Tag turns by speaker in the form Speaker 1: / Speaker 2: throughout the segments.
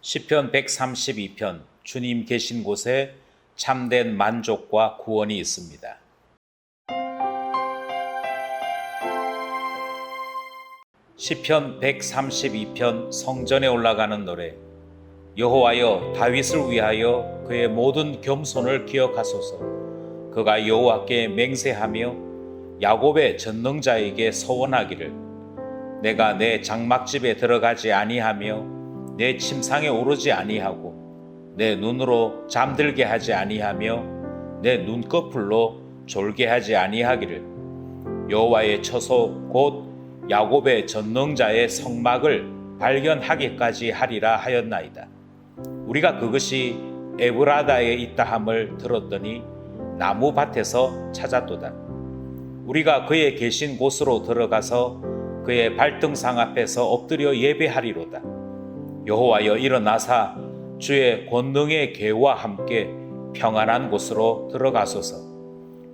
Speaker 1: 시편 132편 주님 계신 곳에 참된 만족과 구원이 있습니다. 시편 132편 성전에 올라가는 노래. 여호와여, 다윗을 위하여 그의 모든 겸손을 기억하소서. 그가 여호와께 맹세하며 야곱의 전능자에게 서원하기를, 내가 내 장막집에 들어가지 아니하며 내 침상에 오르지 아니하고 내 눈으로 잠들게 하지 아니하며 내 눈꺼풀로 졸게 하지 아니하기를, 여호와의 처소 곧 야곱의 전능자의 성막을 발견하기까지 하리라 하였나이다. 우리가 그것이 에브라다에 있다 함을 들었더니 나무 밭에서 찾았도다. 우리가 그의 계신 곳으로 들어가서 그의 발등상 앞에서 엎드려 예배하리로다. 여호와여, 일어나사 주의 권능의 계와 함께 평안한 곳으로 들어가소서.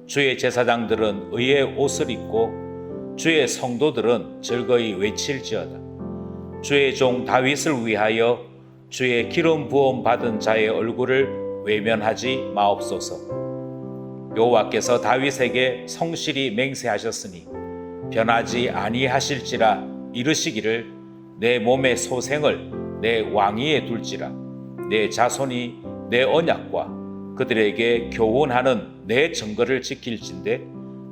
Speaker 1: 주의 제사장들은 의의 옷을 입고 주의 성도들은 즐거이 외칠지어다. 주의 종 다윗을 위하여 주의 기름 부음 받은 자의 얼굴을 외면하지 마옵소서. 여호와께서 다윗에게 성실히 맹세하셨으니 변하지 아니하실지라 이르시기를, 내 몸의 소생을 내 왕위에 둘지라. 내 자손이 내 언약과 그들에게 교훈하는 내 증거를 지킬진대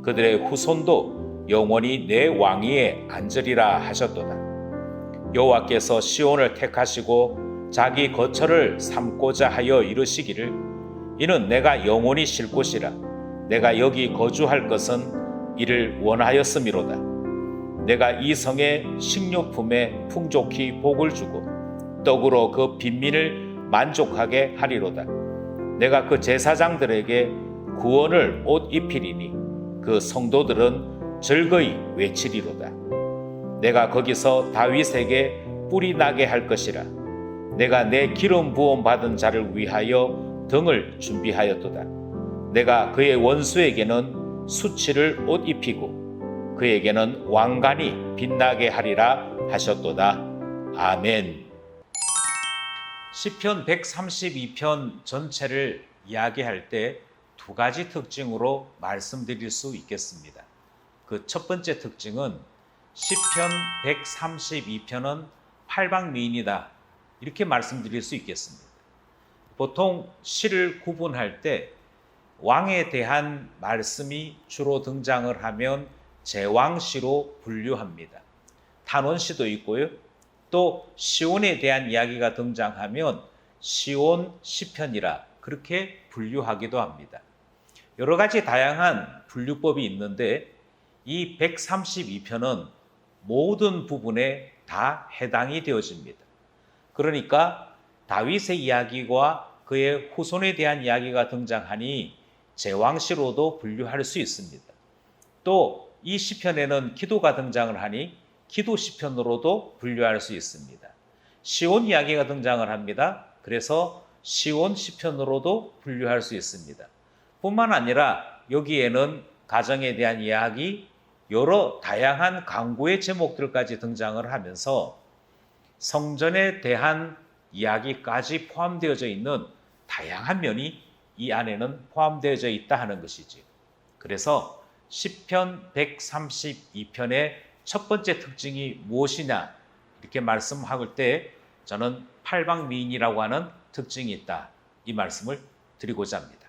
Speaker 1: 그들의 후손도 영원히 내 왕위에 앉으리라 하셨도다. 여호와께서 시온을 택하시고 자기 거처를 삼고자 하여 이르시기를, 이는 내가 영원히 쉴 곳이라. 내가 여기 거주할 것은 이를 원하였음이로다. 내가 이 성의 식료품에 풍족히 복을 주고 떡으로 그 빈민을 만족하게 하리로다. 내가 그 제사장들에게 구원을 옷 입히리니 그 성도들은 즐거이 외치리로다. 내가 거기서 다윗에게 뿔이 나게 할 것이라. 내가 내 기름 부음 받은 자를 위하여 등을 준비하였도다. 내가 그의 원수에게는 수치를 옷 입히고 그에게는 왕관이 빛나게 하리라 하셨도다. 아멘. 시편 132편 전체를 이야기할 때 두 가지 특징으로 말씀드릴 수 있겠습니다. 그 첫 번째 특징은 시편 132편은 팔방미인이다, 이렇게 말씀드릴 수 있겠습니다. 보통 시를 구분할 때 왕에 대한 말씀이 주로 등장을 하면 제왕시로 분류합니다. 탄원시도 있고요. 또 시온에 대한 이야기가 등장하면 시온 시편이라 그렇게 분류하기도 합니다. 여러 가지 다양한 분류법이 있는데 이 132편은 모든 부분에 다 해당이 되어집니다. 그러니까 다윗의 이야기와 그의 후손에 대한 이야기가 등장하니 제왕시로도 분류할 수 있습니다. 또 이 시편에는 기도가 등장을 하니 기도 시편으로도 분류할 수 있습니다. 시온 이야기가 등장을 합니다. 그래서 시온 시편으로도 분류할 수 있습니다. 뿐만 아니라 여기에는 가정에 대한 이야기, 여러 다양한 강구의 제목들까지 등장을 하면서 성전에 대한 이야기까지 포함되어져 있는 다양한 면이 이 안에는 포함되어져 있다 하는 것이지. 그래서 시편 132편의 첫 번째 특징이 무엇이냐 이렇게 말씀할 때 저는 팔방미인이라고 하는 특징이 있다, 이 말씀을 드리고자 합니다.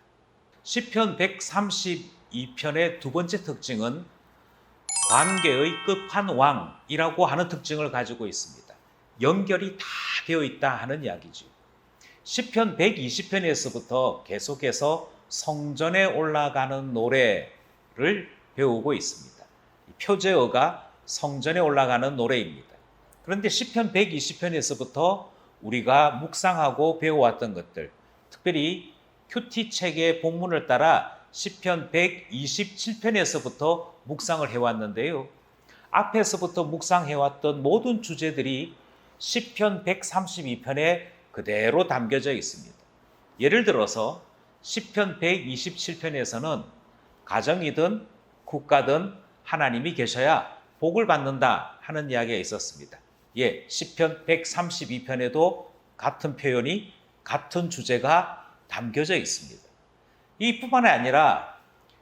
Speaker 1: 시편 132편의 두 번째 특징은 관계의 끝판왕이라고 하는 특징을 가지고 있습니다. 연결이 다 되어 있다 하는 이야기죠. 시편 120편에서부터 계속해서 성전에 올라가는 노래를 배우고 있습니다. 표제어가 성전에 올라가는 노래입니다. 그런데 시편 120편에서부터 우리가 묵상하고 배워왔던 것들, 특별히 큐티 책의 본문을 따라 시편 127편에서부터 묵상을 해왔는데요. 앞에서부터 묵상해왔던 모든 주제들이 시편 132편에 그대로 담겨져 있습니다. 예를 들어서 시편 127편에서는 가정이든 국가든 하나님이 계셔야 복을 받는다 하는 이야기가 있었습니다. 시편 132편에도 같은 표현이 같은 주제가 담겨져 있습니다. 이뿐만 아니라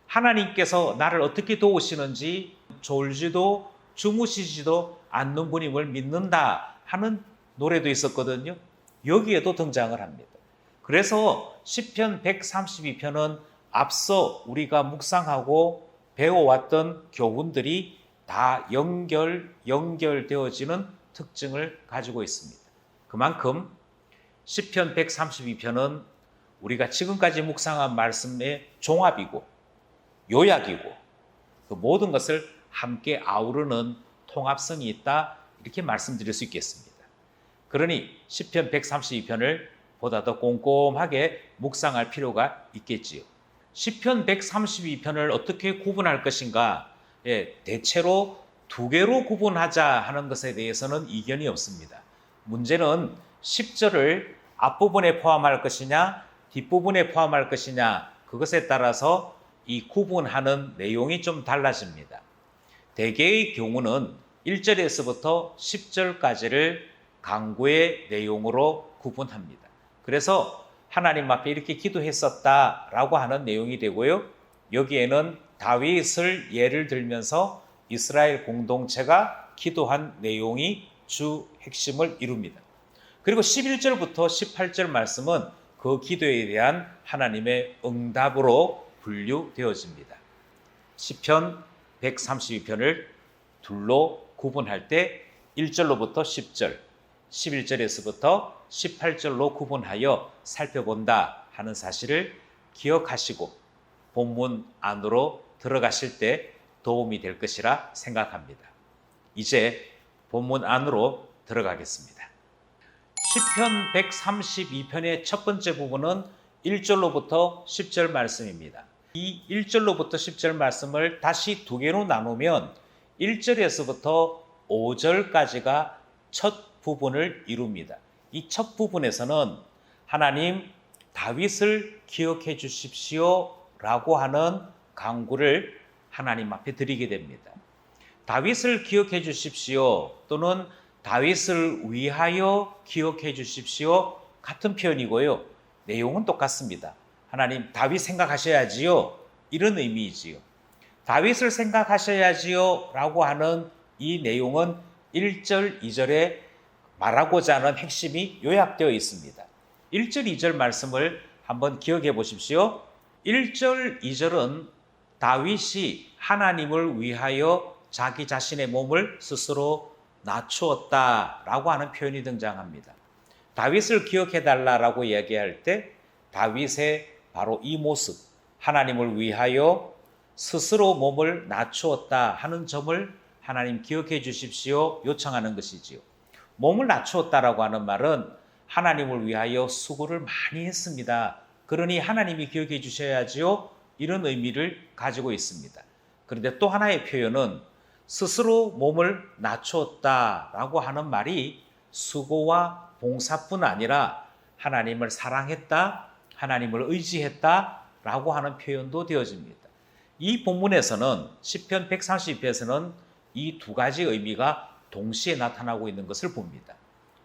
Speaker 1: 하나님께서 나를 어떻게 도우시는지 졸지도 주무시지도 않는 분임을 믿는다 하는 노래도 있었거든요. 여기에도 등장을 합니다. 그래서 시편 132편은 앞서 우리가 묵상하고 배워왔던 교훈들이 다 연결되어지는 특징을 가지고 있습니다. 그만큼 시편 132편은 우리가 지금까지 묵상한 말씀의 종합이고 요약이고 그 모든 것을 함께 아우르는 통합성이 있다, 이렇게 말씀드릴 수 있겠습니다. 그러니 시편 132편을 보다 더 꼼꼼하게 묵상할 필요가 있겠지요. 시편 132편을 어떻게 구분할 것인가? 대체로 두 개로 구분하자 하는 것에 대해서는 이견이 없습니다. 문제는 10절을 앞부분에 포함할 것이냐 뒷부분에 포함할 것이냐, 그것에 따라서 이 구분하는 내용이 좀 달라집니다. 대개의 경우는 1절에서부터 10절까지를 강구의 내용으로 구분합니다. 그래서 하나님 앞에 이렇게 기도했었다라고 하는 내용이 되고요. 여기에는 다윗을 예를 들면서 이스라엘 공동체가 기도한 내용이 주 핵심을 이룹니다. 그리고 11절부터 18절 말씀은 그 기도에 대한 하나님의 응답으로 분류되어집니다. 시편 132편을 둘로 구분할 때 1절로부터 10절, 11절에서부터 18절로 구분하여 살펴본다 하는 사실을 기억하시고 본문 안으로 들어가실 때 도움이 될 것이라 생각합니다. 이제 본문 안으로 들어가겠습니다. 시편 132편의 첫 번째 부분은 1절로부터 10절 말씀입니다. 이 1절로부터 10절 말씀을 다시 두 개로 나누면 1절에서부터 5절까지가 첫 부분을 이룹니다. 이 첫 부분에서는 하나님 다윗을 기억해 주십시오 라고 하는 간구를 하나님 앞에 드리게 됩니다. 다윗을 기억해 주십시오 또는 다윗을 위하여 기억해 주십시오 같은 표현이고요. 내용은 똑같습니다. 하나님 다윗 생각하셔야지요, 이런 의미이지요. 다윗을 생각하셔야지요 라고 하는 이 내용은 1절, 2절에 말하고자 하는 핵심이 요약되어 있습니다. 1절, 2절 말씀을 한번 기억해 보십시오. 1절, 2절은 다윗이 하나님을 위하여 자기 자신의 몸을 스스로 낮추었다라고 하는 표현이 등장합니다. 다윗을 기억해달라고 이야기할 때 다윗의 바로 이 모습, 하나님을 위하여 스스로 몸을 낮추었다 하는 점을 하나님 기억해 주십시오 요청하는 것이지요. 몸을 낮추었다라고 하는 말은 하나님을 위하여 수고를 많이 했습니다. 그러니 하나님이 기억해 주셔야지요, 이런 의미를 가지고 있습니다. 그런데 또 하나의 표현은 스스로 몸을 낮추었다라고 하는 말이 수고와 봉사뿐 아니라 하나님을 사랑했다, 하나님을 의지했다라고 하는 표현도 되어집니다. 이 본문에서는 시편 132편에서는 이 두 가지 의미가 동시에 나타나고 있는 것을 봅니다.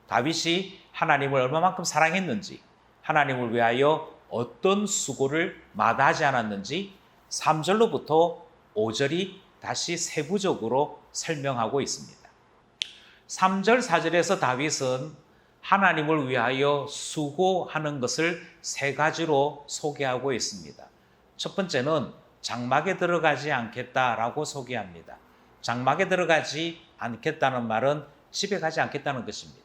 Speaker 1: 다윗이 하나님을 얼마만큼 사랑했는지, 하나님을 위하여 어떤 수고를 마다하지 않았는지 3절로부터 5절이 다시 세부적으로 설명하고 있습니다. 3절, 4절에서 다윗은 하나님을 위하여 수고하는 것을 세 가지로 소개하고 있습니다. 첫 번째는 장막에 들어가지 않겠다라고 소개합니다. 장막에 들어가지 않겠다는 말은 집에 가지 않겠다는 것입니다.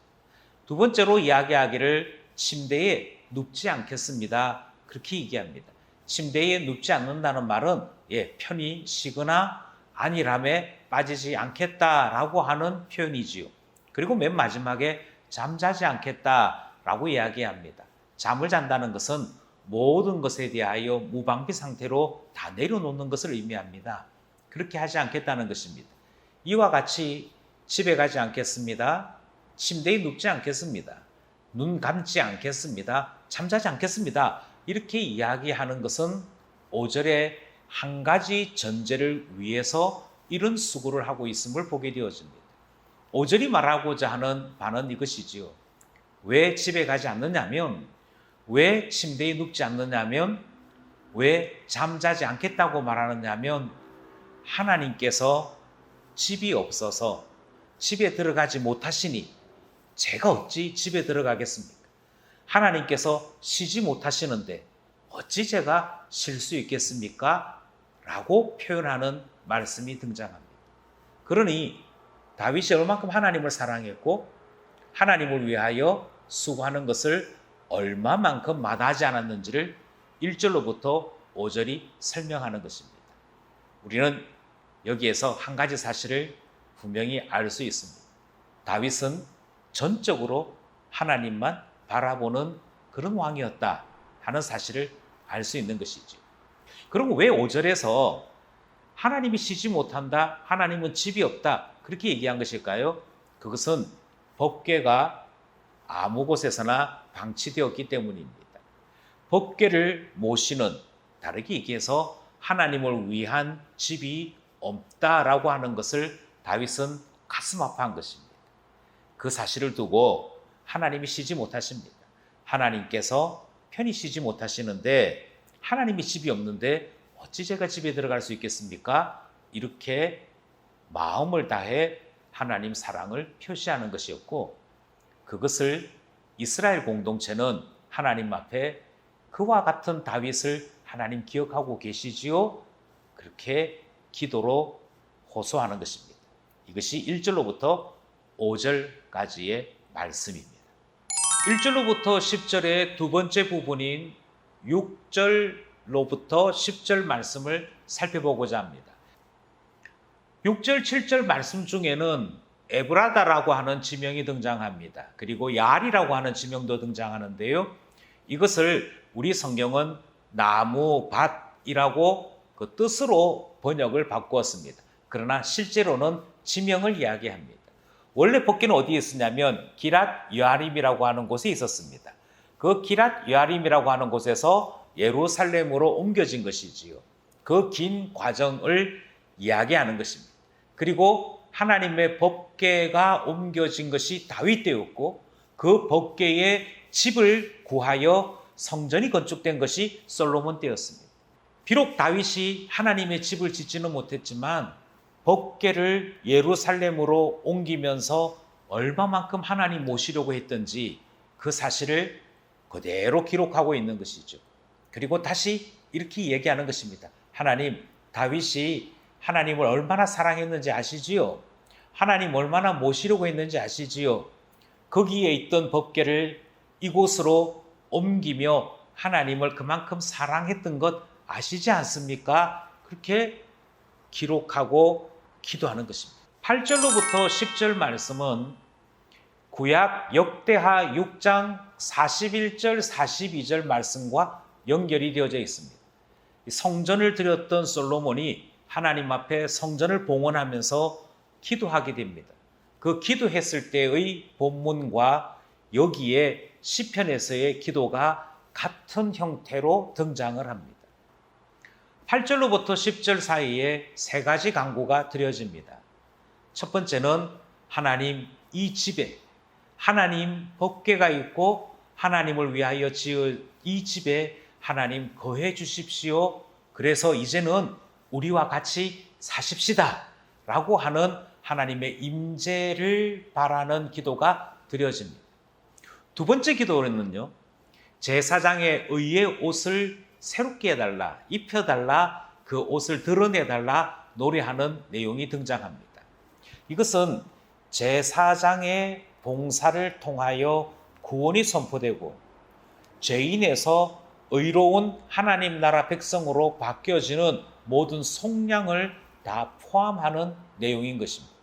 Speaker 1: 두 번째로 이야기하기를 침대에 눕지 않겠습니다, 그렇게 얘기합니다. 침대에 눕지 않는다는 말은 편히 쉬거나 안일함에 빠지지 않겠다라고 하는 표현이지요. 그리고 맨 마지막에 잠자지 않겠다라고 이야기합니다. 잠을 잔다는 것은 모든 것에 대하여 무방비 상태로 다 내려놓는 것을 의미합니다. 그렇게 하지 않겠다는 것입니다. 이와 같이 집에 가지 않겠습니다. 침대에 눕지 않겠습니다. 눈 감지 않겠습니다. 잠자지 않겠습니다. 이렇게 이야기하는 것은 5절에 한 가지 전제를 위해서 이런 수고를 하고 있음을 보게 되어집니다. 5절이 말하고자 하는 바는 이것이지요. 왜 집에 가지 않느냐면, 왜 침대에 눕지 않느냐면, 왜 잠자지 않겠다고 말하느냐면, 하나님께서 집이 없어서 집에 들어가지 못하시니 제가 어찌 집에 들어가겠습니까? 하나님께서 쉬지 못하시는데 어찌 제가 쉴 수 있겠습니까? 라고 표현하는 말씀이 등장합니다. 그러니 다윗이 얼마큼 하나님을 사랑했고 하나님을 위하여 수고하는 것을 얼마만큼 마다하지 않았는지를 1절로부터 5절이 설명하는 것입니다. 우리는 여기에서 한 가지 사실을 분명히 알 수 있습니다. 다윗은 전적으로 하나님만 바라보는 그런 왕이었다 하는 사실을 알 수 있는 것이죠. 그리고 왜 5절에서 하나님이 쉬지 못한다, 하나님은 집이 없다 그렇게 얘기한 것일까요? 그것은 법궤가 아무 곳에서나 방치되었기 때문입니다. 법궤를 모시는, 다르게 얘기해서 하나님을 위한 집이 없다라고 하는 것을 다윗은 가슴 아파한 것입니다. 그 사실을 두고 하나님이 쉬지 못하십니다. 하나님께서 편히 쉬지 못하시는데 하나님이 집이 없는데 어찌 제가 집에 들어갈 수 있겠습니까? 이렇게 마음을 다해 하나님 사랑을 표시하는 것이었고, 그것을 이스라엘 공동체는 하나님 앞에 그와 같은 다윗을 하나님 기억하고 계시지요? 그렇게 기도로 호소하는 것입니다. 이것이 1절로부터 5절까지의 말씀입니다. 1절로부터 10절의 두 번째 부분인 6절로부터 10절 말씀을 살펴보고자 합니다. 6절, 7절 말씀 중에는 에브라다라고 하는 지명이 등장합니다. 그리고 야알이라고 하는 지명도 등장하는데요. 이것을 우리 성경은 나무 밭이라고 그 뜻으로 번역을 바꾸었습니다. 그러나 실제로는 지명을 이야기합니다. 원래 법궤는 어디에 있었냐면 기랏 여아림이라고 하는 곳에 있었습니다. 그 기랏 여아림이라고 하는 곳에서 예루살렘으로 옮겨진 것이지요. 그 긴 과정을 이야기하는 것입니다. 그리고 하나님의 법궤가 옮겨진 것이 다윗 때였고, 그 법궤의 집을 구하여 성전이 건축된 것이 솔로몬 때였습니다. 비록 다윗이 하나님의 집을 짓지는 못했지만 법궤를 예루살렘으로 옮기면서 얼마만큼 하나님 모시려고 했던지 그 사실을 그대로 기록하고 있는 것이죠. 그리고 다시 이렇게 얘기하는 것입니다. 하나님, 다윗이 하나님을 얼마나 사랑했는지 아시지요? 하나님 얼마나 모시려고 했는지 아시지요? 거기에 있던 법궤를 이곳으로 옮기며 하나님을 그만큼 사랑했던 것 아시지 않습니까? 그렇게 기록하고 기도하는 것입니다. 8절로부터 10절 말씀은 구약 역대하 6장 41절, 42절 말씀과 연결이 되어져 있습니다. 성전을 드렸던 솔로몬이 하나님 앞에 성전을 봉헌하면서 기도하게 됩니다. 그 기도했을 때의 본문과 여기에 시편에서의 기도가 같은 형태로 등장을 합니다. 8절로부터 10절 사이에 세 가지 간구가 드려집니다. 첫 번째는 하나님, 이 집에 하나님 법궤가 있고 하나님을 위하여 지은 이 집에 하나님 거해 주십시오. 그래서 이제는 우리와 같이 사십시다 라고 하는 하나님의 임재를 바라는 기도가 드려집니다. 두 번째 기도는요, 제사장의 의의 옷을 새롭게 해달라, 입혀달라, 그 옷을 드러내달라 노래하는 내용이 등장합니다. 이것은 제사장의 봉사를 통하여 구원이 선포되고 죄인에서 의로운 하나님 나라 백성으로 바뀌어지는 모든 속량을 다 포함하는 내용인 것입니다.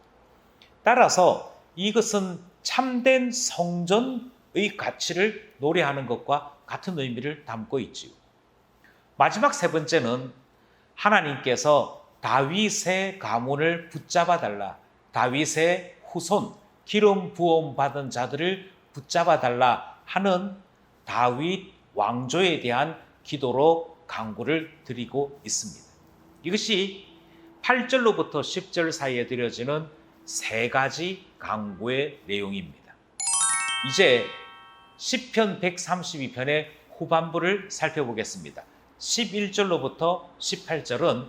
Speaker 1: 따라서 이것은 참된 성전의 가치를 노래하는 것과 같은 의미를 담고 있지요. 마지막 세 번째는 하나님께서 다윗의 가문을 붙잡아 달라, 다윗의 후손, 기름 부음 받은 자들을 붙잡아 달라 하는 다윗 왕조에 대한 기도로 간구를 드리고 있습니다. 이것이 8절로부터 10절 사이에 드려지는 세 가지 간구의 내용입니다. 이제 시편 132편의 후반부를 살펴보겠습니다. 11절로부터 18절은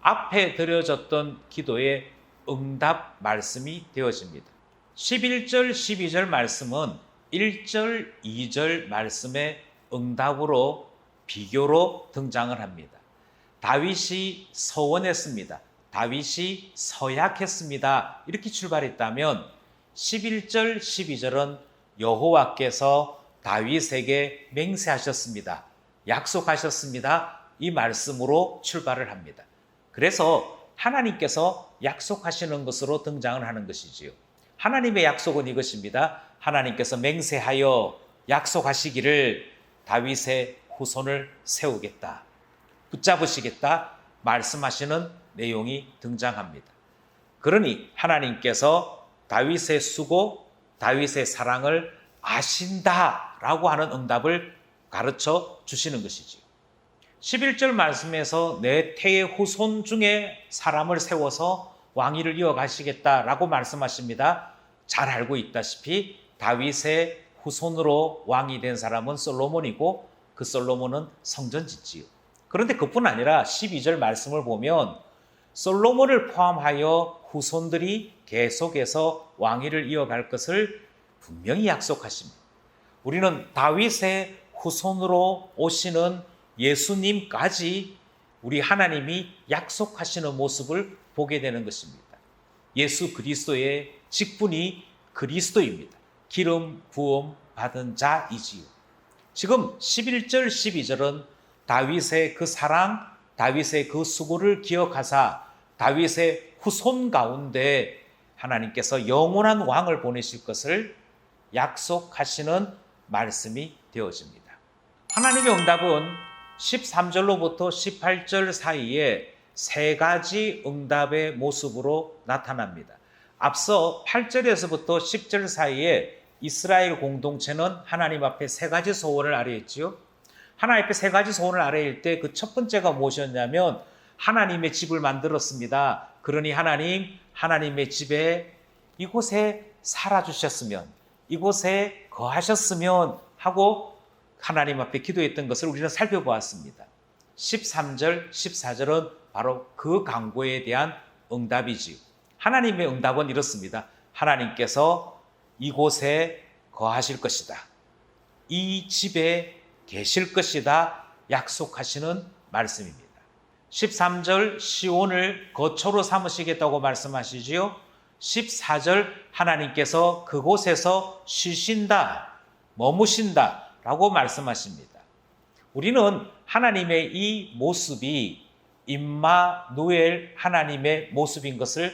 Speaker 1: 앞에 드려졌던 기도의 응답 말씀이 되어집니다. 11절, 12절 말씀은 1절, 2절 말씀의 응답으로 비교로 등장을 합니다. 다윗이 서원했습니다. 다윗이 서약했습니다. 이렇게 출발했다면 11절, 12절은 여호와께서 다윗에게 맹세하셨습니다. 약속하셨습니다. 이 말씀으로 출발을 합니다. 그래서 하나님께서 약속하시는 것으로 등장을 하는 것이지요. 하나님의 약속은 이것입니다. 하나님께서 맹세하여 약속하시기를 다윗의 후손을 세우겠다, 붙잡으시겠다 말씀하시는 내용이 등장합니다. 그러니 하나님께서 다윗의 수고, 다윗의 사랑을 아신다라고 하는 응답을 가르쳐 주시는 것이지요. 11절 말씀에서 내 태의 후손 중에 사람을 세워서 왕위를 이어가시겠다라고 말씀하십니다. 잘 알고 있다시피 다윗의 후손으로 왕이 된 사람은 솔로몬이고 그 솔로몬은 성전 짓지요. 그런데 그뿐 아니라 12절 말씀을 보면 솔로몬을 포함하여 후손들이 계속해서 왕위를 이어갈 것을 분명히 약속하십니다. 우리는 다윗의 후손으로 오시는 예수님까지 우리 하나님이 약속하시는 모습을 보게 되는 것입니다. 예수 그리스도의 직분이 그리스도입니다. 기름 부음 받은 자이지요. 지금 11절, 12절은 다윗의 그 사랑, 다윗의 그 수고를 기억하사 다윗의 후손 가운데 하나님께서 영원한 왕을 보내실 것을 약속하시는 말씀이 되어집니다. 하나님의 응답은 13절로부터 18절 사이에 세 가지 응답의 모습으로 나타납니다. 앞서 8절에서부터 10절 사이에 이스라엘 공동체는 하나님 앞에 세 가지 소원을 아뢰었지요. 하나님 앞에 세 가지 소원을 아뢰일 때 그 첫 번째가 무엇이었냐면 하나님의 집을 만들었습니다. 그러니 하나님의 집에 이곳에 살아주셨으면, 이곳에 거하셨으면 하고 하나님 앞에 기도했던 것을 우리는 살펴보았습니다. 13절, 14절은 바로 그 간구에 대한 응답이지요. 하나님의 응답은 이렇습니다. 하나님께서 이곳에 거하실 것이다, 이 집에 계실 것이다 약속하시는 말씀입니다. 13절 시온을 거처로 삼으시겠다고 말씀하시지요. 14절 하나님께서 그곳에서 쉬신다, 머무신다 라고 말씀하십니다. 우리는 하나님의 이 모습이 임마누엘 하나님의 모습인 것을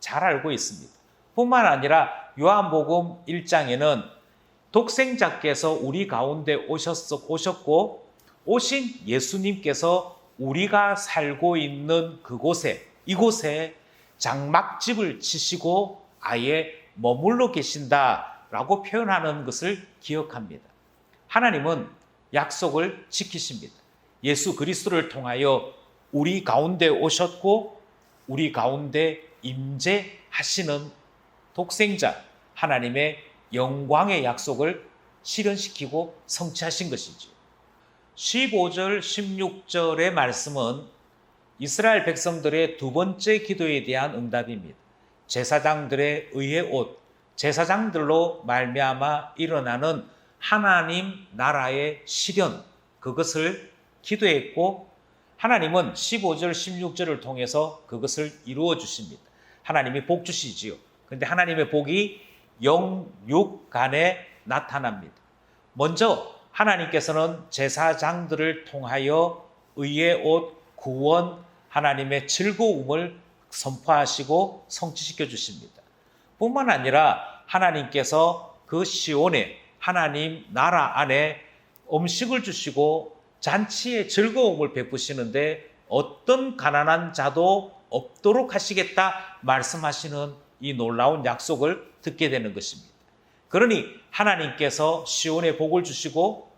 Speaker 1: 잘 알고 있습니다. 뿐만 아니라 요한복음 1장에는 독생자께서 우리 가운데 오셨고 오신 예수님께서 우리가 살고 있는 그곳에, 이곳에 장막집을 치시고 아예 머물러 계신다라고 표현하는 것을 기억합니다. 하나님은 약속을 지키십니다. 예수 그리스도를 통하여 우리 가운데 오셨고 우리 가운데 임재하시는 독생자 하나님의 영광의 약속을 실현시키고 성취하신 것이죠. 15절, 16절의 말씀은 이스라엘 백성들의 두 번째 기도에 대한 응답입니다. 제사장들의 의의 옷, 제사장들로 말미암아 일어나는 하나님 나라의 실현, 그것을 기도했고 하나님은 15절, 16절을 통해서 그것을 이루어 주십니다. 하나님이 복 주시지요. 그런데 하나님의 복이 영육간에 나타납니다. 먼저 하나님께서는 제사장들을 통하여 의의 옷, 구원, 하나님의 즐거움을 선포하시고 성취시켜 주십니다. 뿐만 아니라 하나님께서 그 시온에 하나님 나라 안에 음식을 주시고 잔치의 즐거움을 베푸시는데 어떤 가난한 자도 없도록 하시겠다 말씀하시는 이 놀라운 약속을 듣게 되는 것입니다. 그러니 하나님께서 시온에 복을 주시고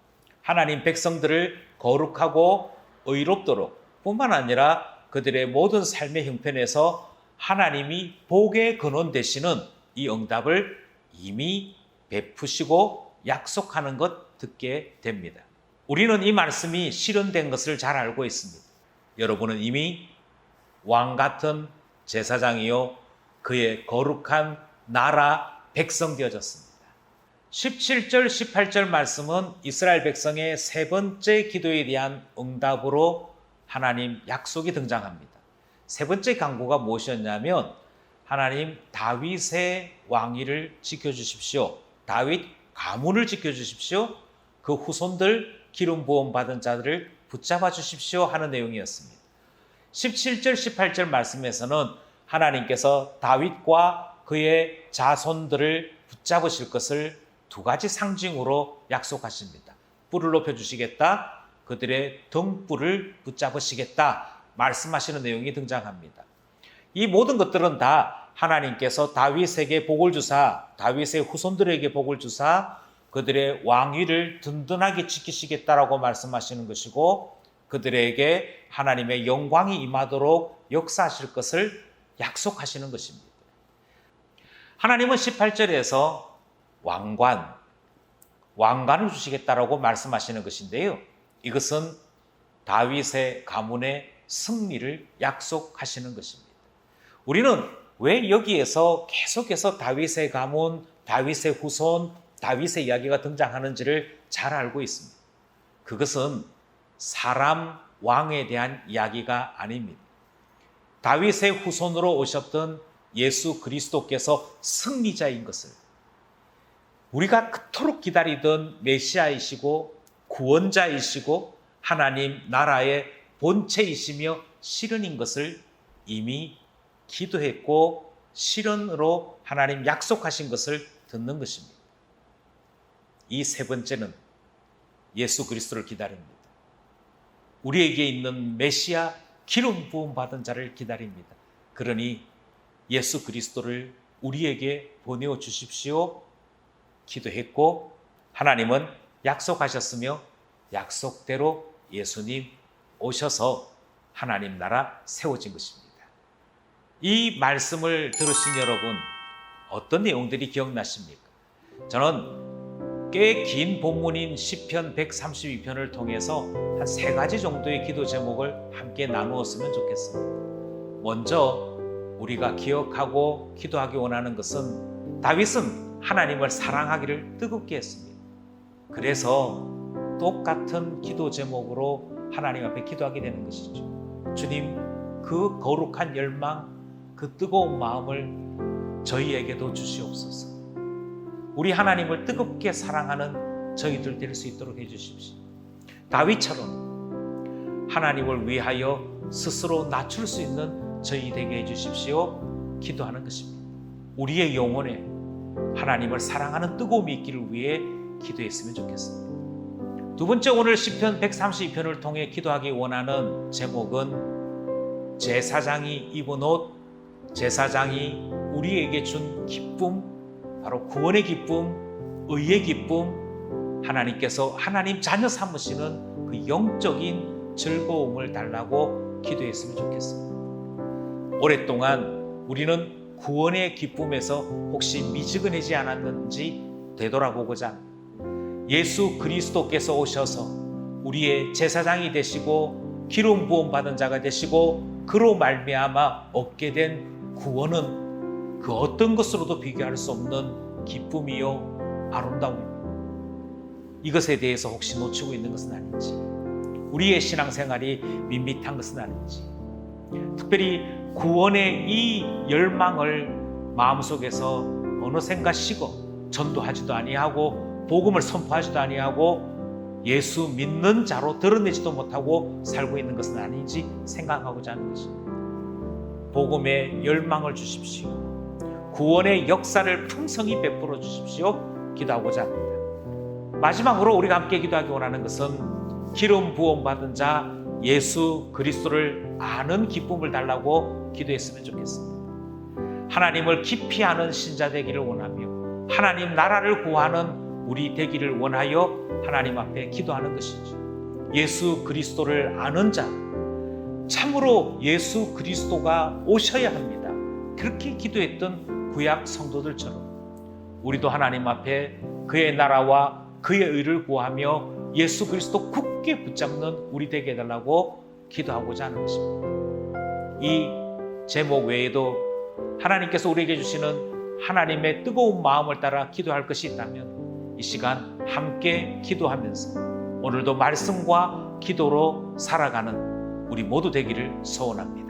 Speaker 1: 하나님 백성들을 거룩하고 의롭도록 뿐만 아니라 그들의 모든 삶의 형편에서 하나님이 복의 근원 되시는 이 응답을 이미 베푸시고 약속하는 것 듣게 됩니다. 우리는 이 말씀이 실현된 것을 잘 알고 있습니다. 여러분은 이미 왕 같은 제사장이요 그의 거룩한 나라 백성 되어졌습니다. 17절 18절 말씀은 이스라엘 백성의 세 번째 기도에 대한 응답으로 하나님 약속이 등장합니다. 세 번째 간구가 무엇이었냐면 하나님 다윗의 왕위를 지켜주십시오. 다윗 가문을 지켜주십시오. 그 후손들 기름 부음 받은 자들을 붙잡아 주십시오 하는 내용이었습니다. 17절 18절 말씀에서는 하나님께서 다윗과 그의 자손들을 붙잡으실 것을 두 가지 상징으로 약속하십니다. 뿔을 높여주시겠다. 그들의 등불을 붙잡으시겠다. 말씀하시는 내용이 등장합니다. 이 모든 것들은 다 하나님께서 다윗에게 복을 주사, 다윗의 후손들에게 복을 주사 그들의 왕위를 든든하게 지키시겠다라고 말씀하시는 것이고 그들에게 하나님의 영광이 임하도록 역사하실 것을 약속하시는 것입니다. 하나님은 18절에서 왕관을 주시겠다라고 말씀하시는 것인데요. 이것은 다윗의 가문의 승리를 약속하시는 것입니다. 우리는 왜 여기에서 계속해서 다윗의 가문, 다윗의 후손, 다윗의 이야기가 등장하는지를 잘 알고 있습니다. 그것은 사람 왕에 대한 이야기가 아닙니다. 다윗의 후손으로 오셨던 예수 그리스도께서 승리자인 것을 우리가 그토록 기다리던 메시아이시고 구원자이시고 하나님 나라의 본체이시며 실현인 것을 이미 기도했고 실현으로 하나님 약속하신 것을 듣는 것입니다. 이 세 번째는 예수 그리스도를 기다립니다. 우리에게 있는 메시아 기름 부음 받은 자를 기다립니다. 그러니 예수 그리스도를 우리에게 보내어 주십시오 기도했고 하나님은 약속하셨으며 약속대로 예수님 오셔서 하나님 나라 세워진 것입니다. 이 말씀을 들으신 여러분 어떤 내용들이 기억나십니까? 저는 꽤 긴 본문인 시편 132편을 통해서 한 세 가지 정도의 기도 제목을 함께 나누었으면 좋겠습니다. 먼저 우리가 기억하고 기도하기 원하는 것은 다윗은 하나님을 사랑하기를 뜨겁게 했습니다. 그래서 똑같은 기도 제목으로 하나님 앞에 기도하게 되는 것이죠. 주님, 그 거룩한 열망, 그 뜨거운 마음을 저희에게도 주시옵소서. 우리 하나님을 뜨겁게 사랑하는 저희들 될 수 있도록 해주십시오. 다윗처럼 하나님을 위하여 스스로 낮출 수 있는 저희 되게 해주십시오. 기도하는 것입니다. 우리의 영혼에 하나님을 사랑하는 뜨거움이 있기를 위해 기도했으면 좋겠습니다. 두 번째, 오늘 시편 132편을 통해 기도하기 원하는 제목은 제사장이 입은 옷, 제사장이 우리에게 준 기쁨, 바로 구원의 기쁨, 의의 기쁨, 하나님께서 하나님 자녀 삼으시는 그 영적인 즐거움을 달라고 기도했으면 좋겠습니다. 오랫동안 우리는 구원의 기쁨에서 혹시 미지근하지 않았는지 되돌아보고자 예수 그리스도께서 오셔서 우리의 제사장이 되시고 기름 부음 받은 자가 되시고 그로 말미암아 얻게 된 구원은 그 어떤 것으로도 비교할 수 없는 기쁨이요 아름다움입니다. 이것에 대해서 혹시 놓치고 있는 것은 아닌지, 우리의 신앙생활이 밋밋한 것은 아닌지, 특별히 구원의 이 열망을 마음속에서 어느샌가 식어 전도하지도 아니하고 복음을 선포하지도 아니하고 예수 믿는 자로 드러내지도 못하고 살고 있는 것은 아닌지 생각하고자 하는 것입니다. 복음의 열망을 주십시오. 구원의 역사를 풍성히 베풀어 주십시오. 기도하고자 합니다. 마지막으로 우리가 함께 기도하기 원하는 것은 기름 부음 받은 자 예수 그리스도를 아는 기쁨을 달라고 기도했으면 좋겠습니다. 하나님을 깊이 아는 신자 되기를 원하며 하나님 나라를 구하는 우리 되기를 원하여 하나님 앞에 기도하는 것이죠. 예수 그리스도를 아는 자, 참으로 예수 그리스도가 오셔야 합니다. 그렇게 기도했던 구약 성도들처럼 우리도 하나님 앞에 그의 나라와 그의 의를 구하며 예수 그리스도 굳게 붙잡는 우리 되게 해달라고 기도하고자 하는 것입니다. 이 제목 외에도 하나님께서 우리에게 주시는 하나님의 뜨거운 마음을 따라 기도할 것이 있다면 이 시간 함께 기도하면서 오늘도 말씀과 기도로 살아가는 우리 모두 되기를 소원합니다.